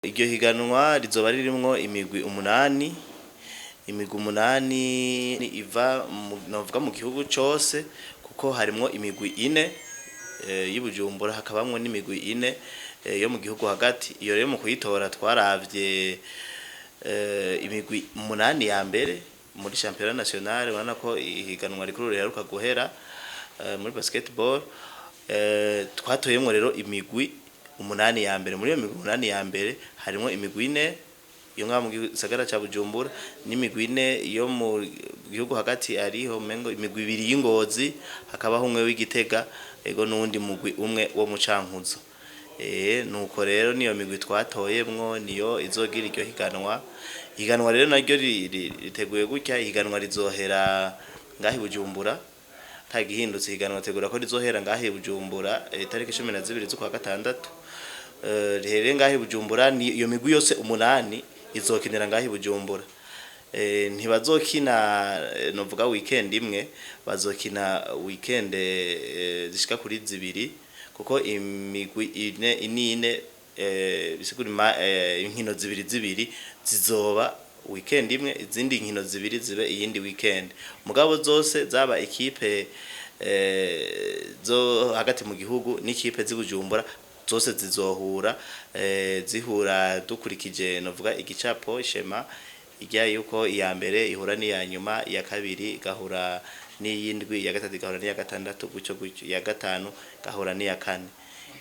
Iryo higanwa rizoba ririmwo imigwi umunani iva novuga mu gihugu cose kuko harimwo imigwi ine y'Ibujumbura hakabamwo n'imigwi ine yo mu gihugu hagati. Iyo rero mu kuyitora twaravye imigwi umunani ya mbere muri championnat national, urabona ko ihiganwa rikuru riheruka guhera muri basketball. Twatoyemwo rero imigwi umunani ya mbere. Muri iyo migwi umunani ya mbere harimwo imigwi ine yo nga mu gisagara ca Bujumbura n'imigwi ine yo mu gihugu hagati, ariho mengo imigwi ibiri y'Ingozi, hakabaho umwe w'Igitega, ego n'uwundi mugwi umwe wo mu Cankuzo. Nuko rero niyo migwi twatoyemwo niyo izogira iryo higanwa. Higanwa rero naryo riteguye gutya, higanwa rizohera ngahi Bujumbura. Tagihindutse higanwa tegura ko rizohera ngahi Bujumbura tariki 12 z'ukwa gatandatu. Rihere ngahi Bujumbura, iyo migwi yose umunani izokinira ngahi Bujumbura. Ntibazokina novuga weekend imwe, bazokina weekend zishika kuri zibiri kuko imigwi ine bisigura inkino zibiri zizoba weekend imwe, izindi nkino zibiri zibe iyindi weekend. Mugabo zose zaba ikipe zo hagati mu gihugu n'ikipe z'Ibujumbura zose zizohura, zihura dukurikije novuga igicapo ishema ijya yuko iya mbere ihura n'iya nyuma, iya kabiri gahura n'iyindwi, iya gatatu gahura n'iya gatandatu, gucyo iya gatanu gahura n'iya kane.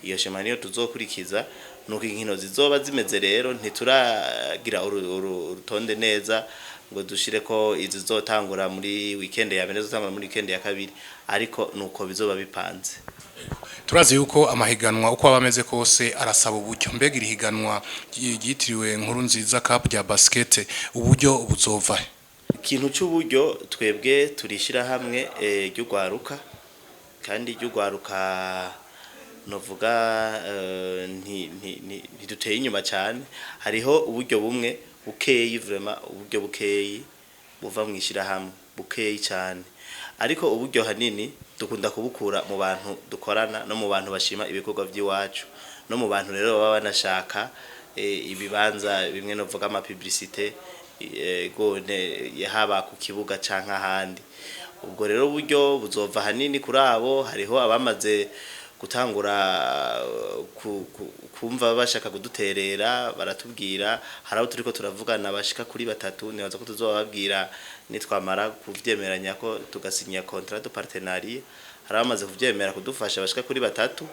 Iyo shema niyo tuzokurikiza. Nuko inkino zizoba zimeze rero ntituragira urutonde neza ngo dushire ko izizotangura muri weekend ya mbere, zotangura muri weekend ya kabiri, ariko nuko bizoba bipanze. Turazi yuko amahiganwa uko abameze kose arasaba uburyo. Mbega iri higanwa ryitiriwe Nkurunziza Cup ya basket, uburyo buzova ikintu cy'uburyo twebwe turishira hamwe ry'ugwaruka, kandi ry'ugwaruka novuga ntiduteye inyuma cyane. Hariho uburyo bumwe bukeyi, vraiment uburyo bukeyi buva mwishira hamwe, bukeyi cyane, ariko uburyo hanini dukunda kubukura mu bantu dukorana no mu bantu bashima ibikorwa by'iwacu, no mu bantu rero baba banashaka ibibanza bimwe novuga ama publicité gone yahaba ku kibuga canka handi. Ubwo rero uburyo buzova hanini kuri abo. Hariho abamaze gutangura kumva bashaka kuduterera, baratubwira. Haraho turiko turavugana bashika kuri batatu, nibaza ko tuzobabwira nitwamara kuvyemeranya ko tugasinya contrat de partenariat. Haramaze kuvyemera kudufasha bashika kuri batatu.